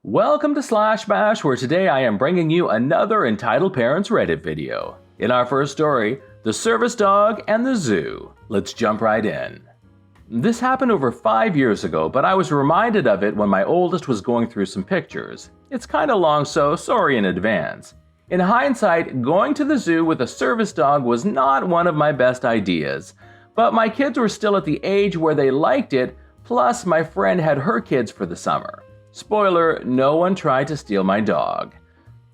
Welcome to Slash Bash, where today I am bringing you another Entitled Parents Reddit video. In our first story, the service dog and the zoo. Let's jump right in. This happened over 5 years ago, but I was reminded of it when my oldest was going through some pictures. It's kinda long, so sorry in advance. In hindsight, going to the zoo with a service dog was not one of my best ideas, but my kids were still at the age where they liked it, plus my friend had her kids for the summer. Spoiler, no one tried to steal my dog.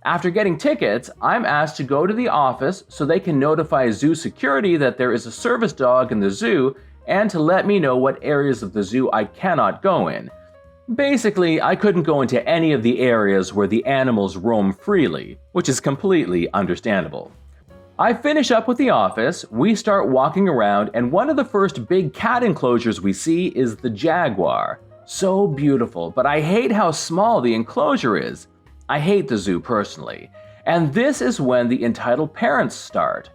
After getting tickets, I'm asked to go to the office so they can notify zoo security that there is a service dog in the zoo and to let me know what areas of the zoo I cannot go in. Basically, I couldn't go into any of the areas where the animals roam freely, which is completely understandable. I finish up with the office, we start walking around, and one of the first big cat enclosures we see is the jaguar. So beautiful, but I hate how small the enclosure is. I hate the zoo personally. And this is when the entitled parents start.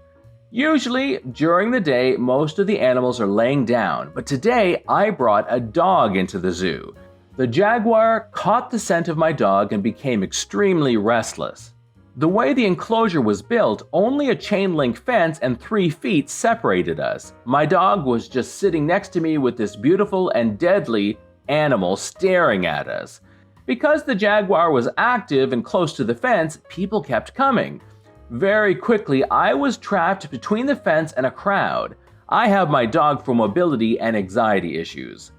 Usually, during the day, most of the animals are laying down, but today I brought a dog into the zoo. The jaguar caught the scent of my dog and became extremely restless. The way the enclosure was built, only a chain link fence and 3 feet separated us. My dog was just sitting next to me with this beautiful and deadly animal staring at us. Because the jaguar was active and close to the fence, people kept coming. Very quickly, I was trapped between the fence and a crowd. I have my dog for mobility and anxiety issues.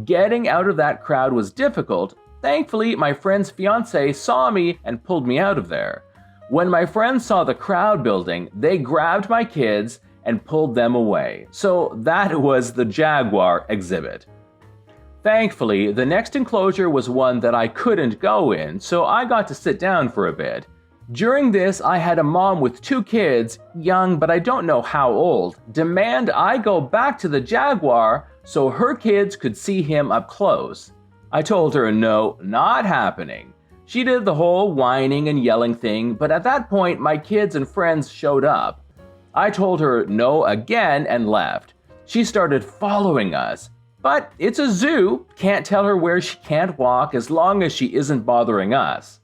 Getting out of that crowd was difficult. Thankfully, my friend's fiance saw me and pulled me out of there. When my friends saw the crowd building, they grabbed my kids and pulled them away. So that was the jaguar exhibit. Thankfully, the next enclosure was one that I couldn't go in, so I got to sit down for a bit. During this, I had a mom with 2 kids, young but I don't know how old, demand I go back to the jaguar so her kids could see him up close. I told her no, not happening. She did the whole whining and yelling thing, but at that point my kids and friends showed up. I told her no again and left. She started following us. But it's a zoo, can't tell her where she can't walk as long as she isn't bothering us.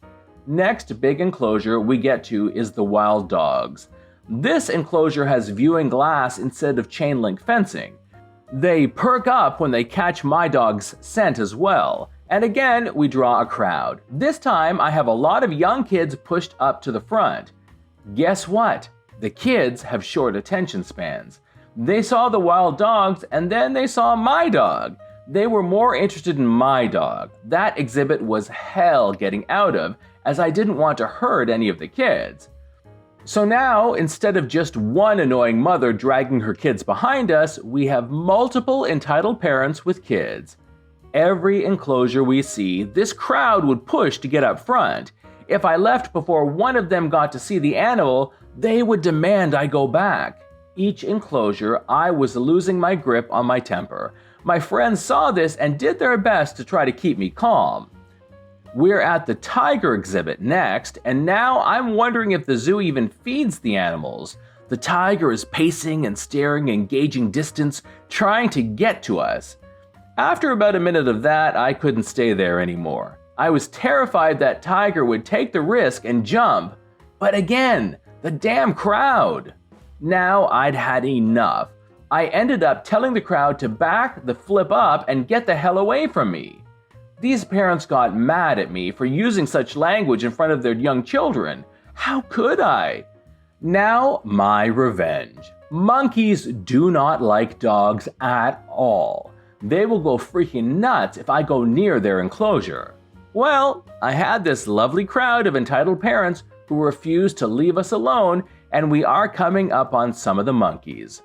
Next big enclosure we get to is the wild dogs. This enclosure has viewing glass instead of chain link fencing. They perk up when they catch my dog's scent as well. And again, we draw a crowd. This time I have a lot of young kids pushed up to the front. Guess what? The kids have short attention spans. They saw the wild dogs and then they saw my dog. They were more interested in my dog. That exhibit was hell getting out of, as I didn't want to hurt any of the kids. So now, instead of just one annoying mother dragging her kids behind us, we have multiple entitled parents with kids. Every enclosure we see, this crowd would push to get up front. If I left before one of them got to see the animal, they would demand I go back. Each enclosure, I was losing my grip on my temper. My friends saw this and did their best to try to keep me calm. We're at the tiger exhibit next, and now I'm wondering if the zoo even feeds the animals. The tiger is pacing and staring and gauging distance, trying to get to us. After about a minute of that, I couldn't stay there anymore. I was terrified that tiger would take the risk and jump. But again, the damn crowd. Now I'd had enough. I ended up telling the crowd to back the flip up and get the hell away from me. These parents got mad at me for using such language in front of their young children. How could I? Now my revenge. Monkeys do not like dogs at all. They will go freaking nuts if I go near their enclosure. Well, I had this lovely crowd of entitled parents who refused to leave us alone, and we are coming up on some of the monkeys.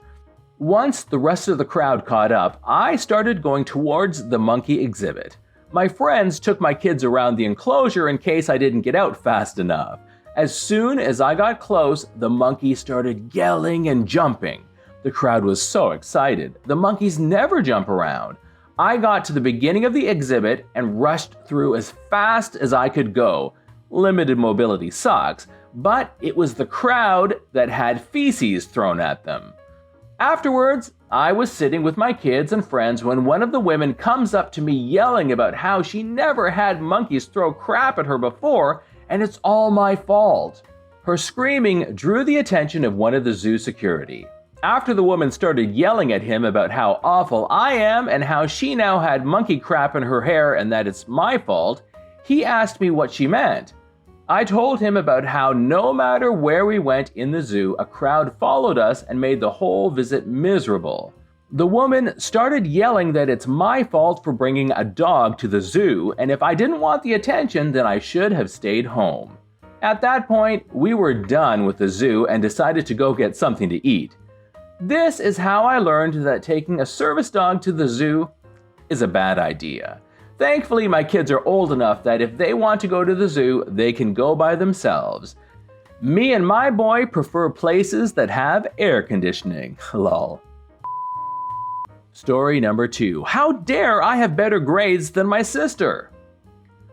Once the rest of the crowd caught up, I started going towards the monkey exhibit. My friends took my kids around the enclosure in case I didn't get out fast enough. As soon as I got close, the monkeys started yelling and jumping. The crowd was so excited. The monkeys never jump around. I got to the beginning of the exhibit and rushed through as fast as I could go. Limited mobility sucks, but it was the crowd that had feces thrown at them. Afterwards, I was sitting with my kids and friends when one of the women comes up to me yelling about how she never had monkeys throw crap at her before and it's all my fault. Her screaming drew the attention of one of the zoo security. After the woman started yelling at him about how awful I am and how she now had monkey crap in her hair and that it's my fault, he asked me what she meant. I told him about how no matter where we went in the zoo, a crowd followed us and made the whole visit miserable. The woman started yelling that it's my fault for bringing a dog to the zoo, and if I didn't want the attention, then I should have stayed home. At that point, we were done with the zoo and decided to go get something to eat. This is how I learned that taking a service dog to the zoo is a bad idea. Thankfully, my kids are old enough that if they want to go to the zoo, they can go by themselves. Me and my boy prefer places that have air conditioning. Lol. Story number 2. How dare I have better grades than my sister?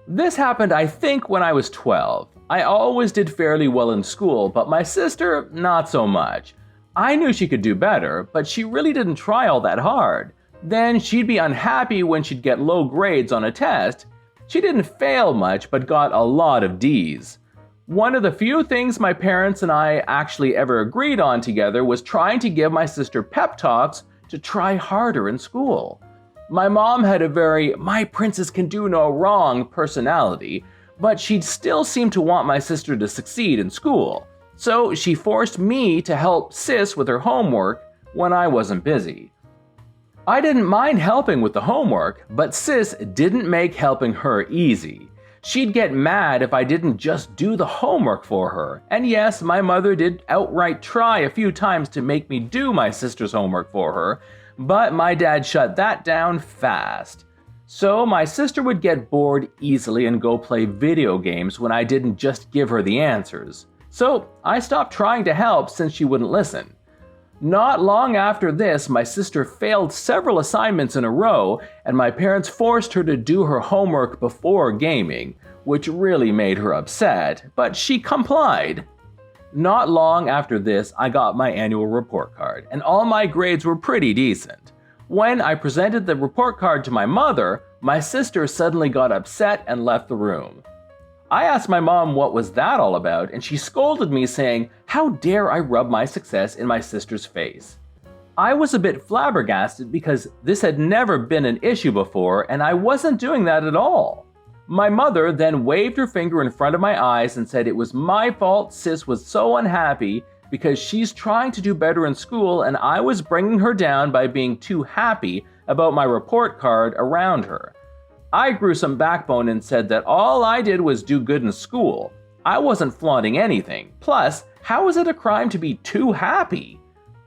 This happened, I think, when I was 12. I always did fairly well in school, but my sister, not so much. I knew she could do better, but she really didn't try all that hard. Then she'd be unhappy when she'd get low grades on a test. She didn't fail much, but got a lot of D's. One of the few things my parents and I actually ever agreed on together was trying to give my sister pep talks to try harder in school. My mom had a very "my princess can do no wrong" personality, but she'd still seem to want my sister to succeed in school. So she forced me to help sis with her homework when I wasn't busy. I didn't mind helping with the homework, but sis didn't make helping her easy. She'd get mad if I didn't just do the homework for her. And yes, my mother did outright try a few times to make me do my sister's homework for her, but my dad shut that down fast. So my sister would get bored easily and go play video games when I didn't just give her the answers. So I stopped trying to help since she wouldn't listen. Not long after this, my sister failed several assignments in a row, and my parents forced her to do her homework before gaming, which really made her upset, but she complied. Not long after this, I got my annual report card, and all my grades were pretty decent. When I presented the report card to my mother, my sister suddenly got upset and left the room. I asked my mom what was that all about, and she scolded me saying, "How dare I rub my success in my sister's face?" I was a bit flabbergasted because this had never been an issue before, and I wasn't doing that at all. My mother then waved her finger in front of my eyes and said it was my fault sis was so unhappy because she's trying to do better in school and I was bringing her down by being too happy about my report card around her. I grew some backbone and said that all I did was do good in school. I wasn't flaunting anything. Plus, how is it a crime to be too happy?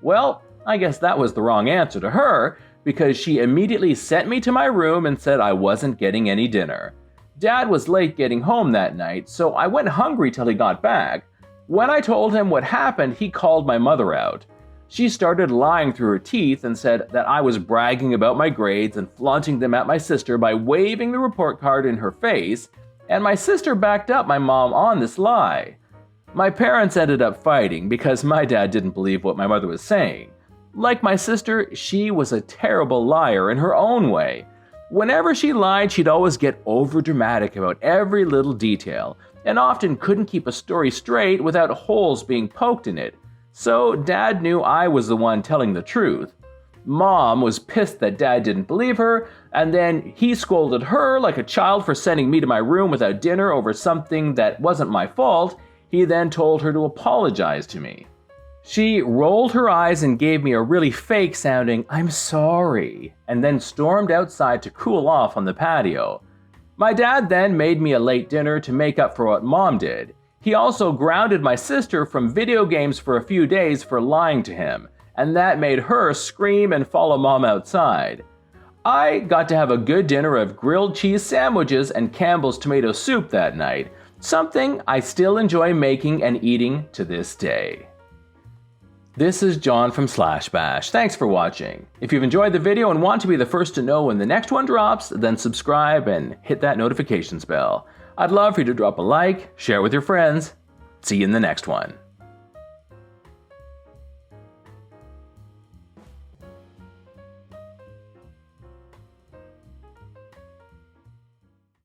Well, I guess that was the wrong answer to her because she immediately sent me to my room and said I wasn't getting any dinner. Dad was late getting home that night, so I went hungry till he got back. When I told him what happened, he called my mother out. She started lying through her teeth and said that I was bragging about my grades and flaunting them at my sister by waving the report card in her face, and my sister backed up my mom on this lie. My parents ended up fighting because my dad didn't believe what my mother was saying. Like my sister, she was a terrible liar in her own way. Whenever she lied, she'd always get overdramatic about every little detail, and often couldn't keep a story straight without holes being poked in it. So Dad knew I was the one telling the truth. Mom was pissed that Dad didn't believe her, and then he scolded her like a child for sending me to my room without dinner over something that wasn't my fault. He then told her to apologize to me. She rolled her eyes and gave me a really fake sounding "I'm sorry," and then stormed outside to cool off on the patio. My dad then made me a late dinner to make up for what Mom did. He also grounded my sister from video games for a few days for lying to him, and that made her scream and follow Mom outside. I got to have a good dinner of grilled cheese sandwiches and Campbell's tomato soup that night, something I still enjoy making and eating to this day. This is John from Slash Bash. Thanks for watching. If you've enjoyed the video and want to be the first to know when the next one drops, then subscribe and hit that notifications bell. I'd love for you to drop a like, share with your friends. See you in the next one.